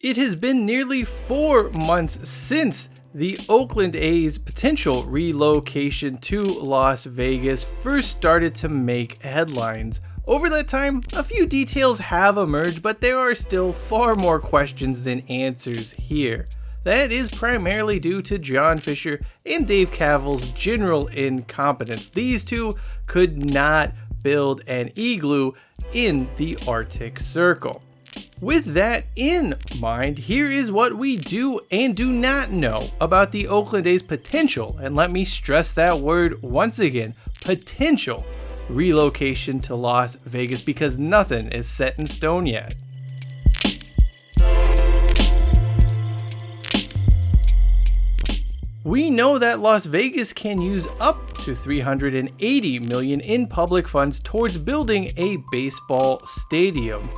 It has been nearly 4 months since the Oakland A's potential relocation to Las Vegas first started to make headlines. Over that time, a few details have emerged, but there are still far more questions than answers here. That is primarily due to John Fisher and Dave Kaval's general incompetence. These two could not build an igloo in the Arctic Circle. With that in mind, here is what we do and do not know about the Oakland A's potential, and let me stress that word once again, potential relocation to Las Vegas, because nothing is set in stone yet. We know that Las Vegas can use up to $380 million in public funds towards building a baseball stadium.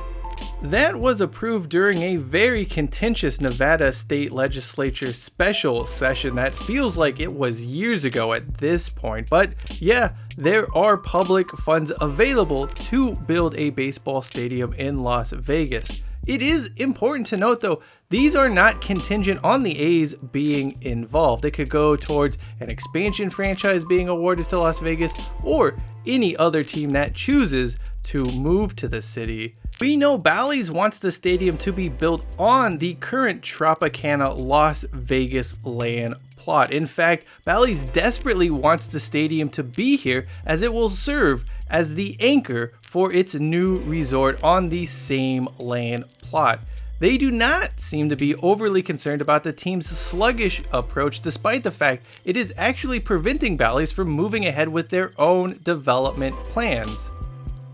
That was approved during a very contentious Nevada state legislature special session that feels like it was years ago at this point. But yeah, there are public funds available to build a baseball stadium in Las Vegas. It is important to note though, these are not contingent on the A's being involved. It could go towards an expansion franchise being awarded to Las Vegas or any other team that chooses to move to the city. We know Bally's wants the stadium to be built on the current Tropicana Las Vegas land plot. In fact, Bally's desperately wants the stadium to be here as it will serve as the anchor for its new resort on the same land plot. They do not seem to be overly concerned about the team's sluggish approach, despite the fact it is actually preventing Bally's from moving ahead with their own development plans.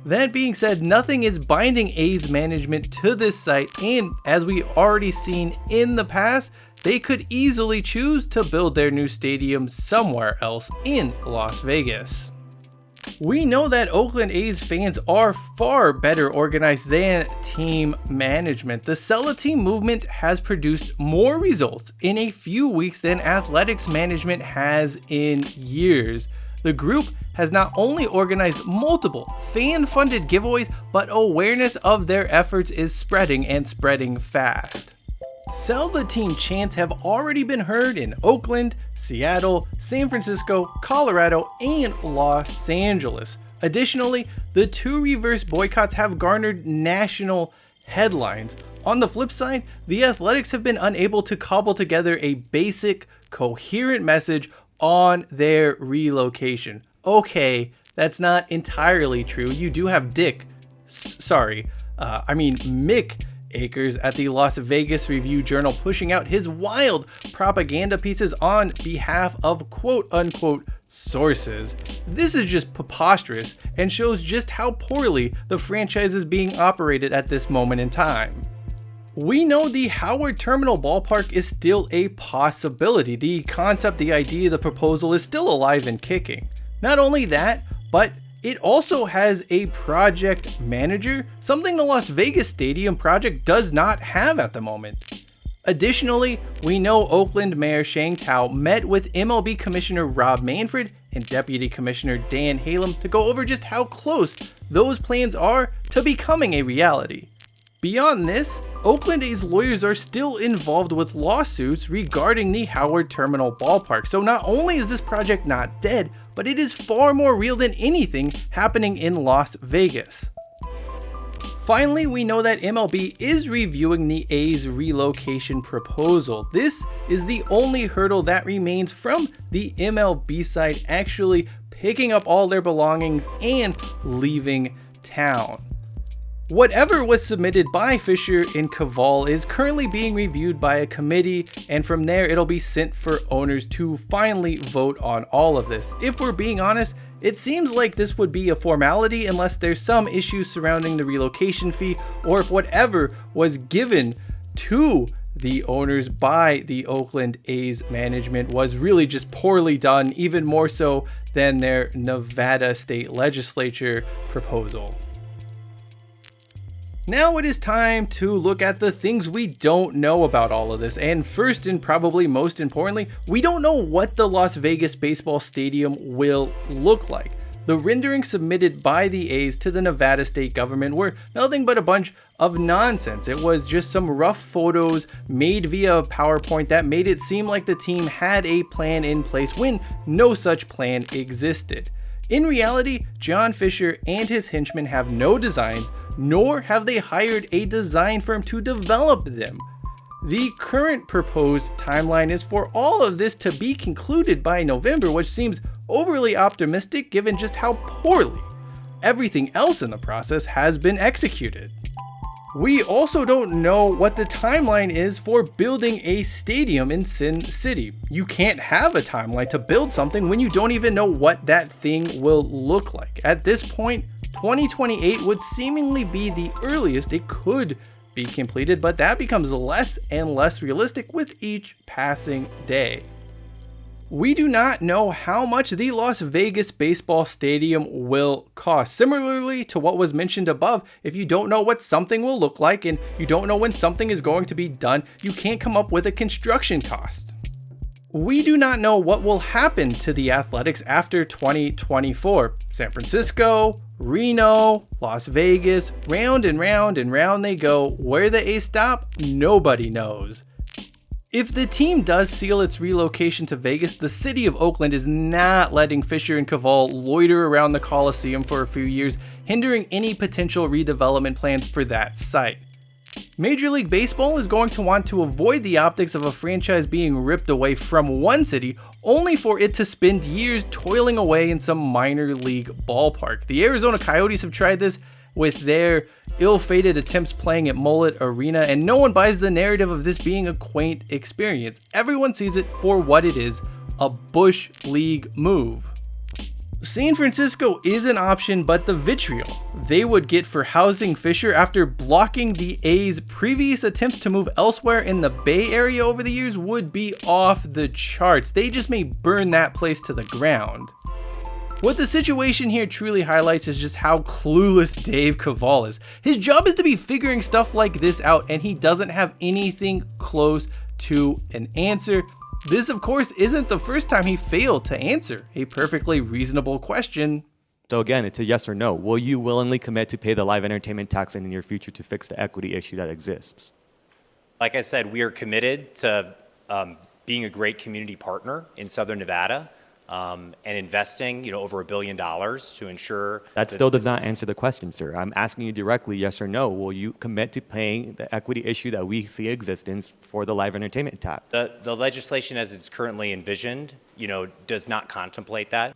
That being said, nothing is binding A's management to this site, and as we already seen in the past, they could easily choose to build their new stadium somewhere else in Las Vegas. We know that Oakland A's fans are far better organized than team management. The sell a team movement has produced more results in a few weeks than athletics management has in years. The group has not only organized multiple fan-funded giveaways, but awareness of their efforts is spreading and spreading fast. Sell the team chants have already been heard in Oakland, Seattle, San Francisco, Colorado, and Los Angeles. Additionally, the two reverse boycotts have garnered national headlines. On the flip side, the Athletics have been unable to cobble together a basic, coherent message on their relocation. Okay, that's not entirely true. You do have Mick Akers at the Las Vegas Review-Journal pushing out his wild propaganda pieces on behalf of quote-unquote sources. This is just preposterous and shows just how poorly the franchise is being operated at this moment in time. We know the Howard Terminal ballpark is still a possibility. The concept, the idea, the proposal is still alive and kicking. Not only that, but it also has a project manager, something the Las Vegas Stadium project does not have at the moment. Additionally, we know Oakland Mayor Shang Tao met with MLB Commissioner Rob Manfred and Deputy Commissioner Dan Halem to go over just how close those plans are to becoming a reality. Beyond this, Oakland A's lawyers are still involved with lawsuits regarding the Howard Terminal ballpark, so not only is this project not dead, but it is far more real than anything happening in Las Vegas. Finally, we know that MLB is reviewing the A's relocation proposal. This is the only hurdle that remains from the MLB side actually picking up all their belongings and leaving town. Whatever was submitted by Fisher and Kaval is currently being reviewed by a committee, and from there it'll be sent for owners to finally vote on all of this. If we're being honest, it seems like this would be a formality unless there's some issues surrounding the relocation fee, or if whatever was given to the owners by the Oakland A's management was really just poorly done, even more so than their Nevada state legislature proposal. Now it is time to look at the things we don't know about all of this, and first and probably most importantly, we don't know what the Las Vegas baseball stadium will look like. The renderings submitted by the A's to the Nevada state government were nothing but a bunch of nonsense. It was just some rough photos made via PowerPoint that made it seem like the team had a plan in place when no such plan existed. In reality, John Fisher and his henchmen have no designs, nor have they hired a design firm to develop them. The current proposed timeline is for all of this to be concluded by November, which seems overly optimistic given just how poorly everything else in the process has been executed. We also don't know what the timeline is for building a stadium in Sin City. You can't have a timeline to build something when you don't even know what that thing will look like. At this point, 2028 would seemingly be the earliest it could be completed, but that becomes less and less realistic with each passing day. We do not know how much the Las Vegas baseball stadium will cost. Similarly to what was mentioned above, if you don't know what something will look like and you don't know when something is going to be done, you can't come up with a construction cost. We do not know what will happen to the Athletics after 2024. San Francisco, Reno, Las Vegas, round and round and round they go. Where the A's stop, nobody knows. If the team does seal its relocation to Vegas, the city of Oakland is not letting Fisher and Kaval loiter around the Coliseum for a few years, hindering any potential redevelopment plans for that site. Major League Baseball is going to want to avoid the optics of a franchise being ripped away from one city, only for it to spend years toiling away in some minor league ballpark. The Arizona Coyotes have tried this with their ill-fated attempts playing at Mullet Arena, and no one buys the narrative of this being a quaint experience. Everyone sees it for what it is, a Bush League move. San Francisco is an option, but the vitriol they would get for housing Fisher after blocking the A's previous attempts to move elsewhere in the Bay Area over the years would be off the charts. They just may burn that place to the ground. What the situation here truly highlights is just how clueless Dave Kaval is. His job is to be figuring stuff like this out, and he doesn't have anything close to an answer. This, of course, isn't the first time he failed to answer a perfectly reasonable question. So again, it's a yes or no. Will you willingly commit to pay the live entertainment tax in the near future to fix the equity issue that exists? Like I said, we are committed to being a great community partner in Southern Nevada and investing, over $1 billion to ensure that still does not answer the question, sir. I'm asking you directly, yes or no. Will you commit to paying the equity issue that we see existence for the live entertainment tax? The legislation as it's currently envisioned, does not contemplate that.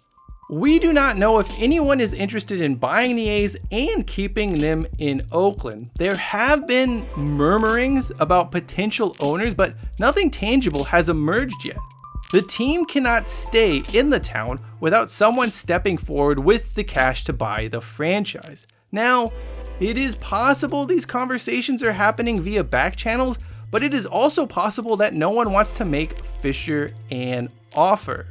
We do not know if anyone is interested in buying the A's and keeping them in Oakland. There have been murmurings about potential owners, but nothing tangible has emerged yet. The team cannot stay in the town without someone stepping forward with the cash to buy the franchise. Now, it is possible these conversations are happening via back channels, but it is also possible that no one wants to make Fisher an offer.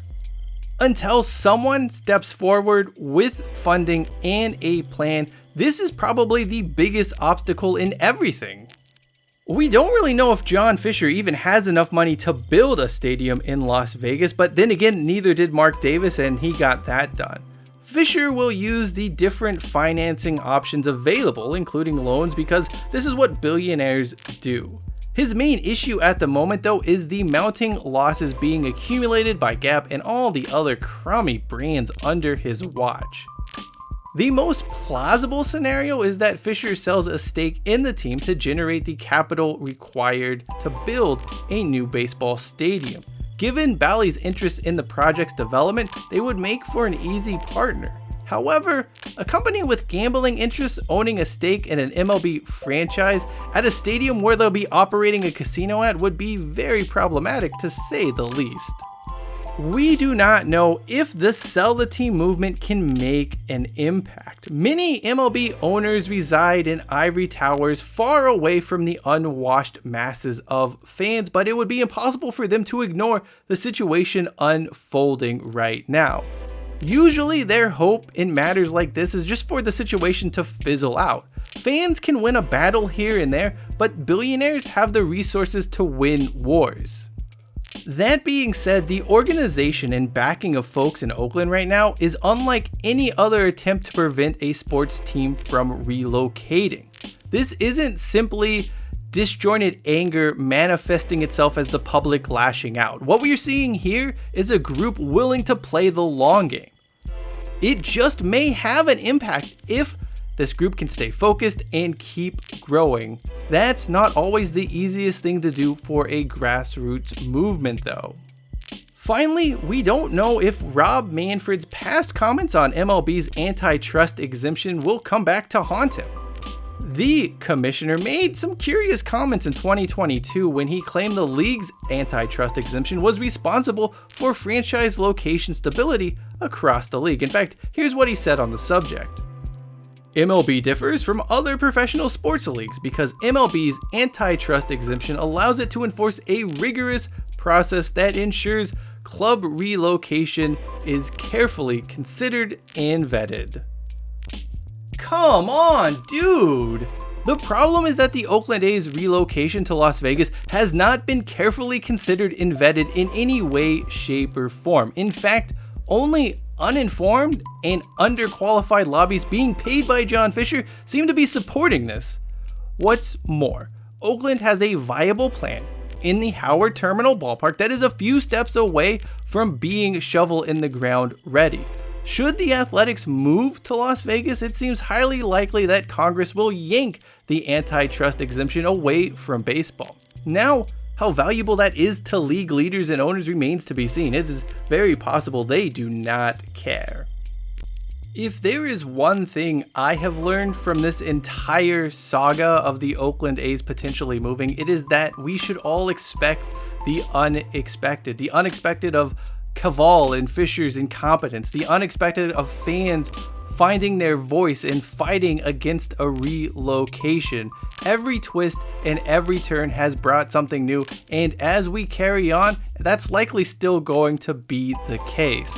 Until someone steps forward with funding and a plan, this is probably the biggest obstacle in everything. We don't really know if John Fisher even has enough money to build a stadium in Las Vegas, but then again, neither did Mark Davis, and he got that done. Fisher will use the different financing options available, including loans, because this is what billionaires do. His main issue at the moment, though, is the mounting losses being accumulated by Gap and all the other crummy brands under his watch. The most plausible scenario is that Fisher sells a stake in the team to generate the capital required to build a new baseball stadium. Given Bally's interest in the project's development, they would make for an easy partner. However, a company with gambling interests owning a stake in an MLB franchise at a stadium where they'll be operating a casino at would be very problematic, to say the least. We do not know if the sell the team movement can make an impact. Many MLB owners reside in ivory towers far away from the unwashed masses of fans, but it would be impossible for them to ignore the situation unfolding right now. Usually their hope in matters like this is just for the situation to fizzle out. Fans can win a battle here and there, but billionaires have the resources to win wars. That being said, the organization and backing of folks in Oakland right now is unlike any other attempt to prevent a sports team from relocating. This isn't simply disjointed anger manifesting itself as the public lashing out. What we're seeing here is a group willing to play the long game. It just may have an impact if this group can stay focused and keep growing. That's not always the easiest thing to do for a grassroots movement though. Finally, we don't know if Rob Manfred's past comments on MLB's antitrust exemption will come back to haunt him. The commissioner made some curious comments in 2022 when he claimed the league's antitrust exemption was responsible for franchise location stability across the league. In fact, here's what he said on the subject. MLB differs from other professional sports leagues because MLB's antitrust exemption allows it to enforce a rigorous process that ensures club relocation is carefully considered and vetted. Come on, dude! The problem is that the Oakland A's relocation to Las Vegas has not been carefully considered and vetted in any way, shape, or form. In fact, only uninformed and underqualified lobbies being paid by John Fisher seem to be supporting this. What's more, Oakland has a viable plan in the Howard Terminal ballpark that is a few steps away from being shovel in the ground ready. Should the Athletics move to Las Vegas, it seems highly likely that Congress will yank the antitrust exemption away from baseball. Now, how valuable that is to league leaders and owners remains to be seen. It is very possible they do not care. If there is one thing I have learned from this entire saga of the Oakland A's potentially moving, it is that we should all expect the unexpected. The unexpected of Kaval and Fisher's incompetence. The unexpected of fans finding their voice and fighting against a relocation. Every twist and every turn has brought something new, and as we carry on, that's likely still going to be the case.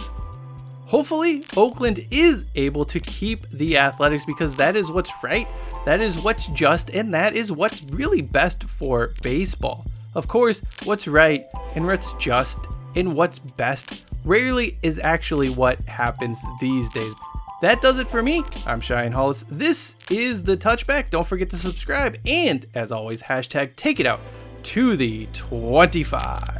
Hopefully, Oakland is able to keep the Athletics because that is what's right, that is what's just, and that is what's really best for baseball. Of course, what's right and what's just and what's best rarely is actually what happens these days. That does it for me. I'm Cheyenne Hollis. This is the Touchback. Don't forget to subscribe, and as always, hashtag take it out to the 25.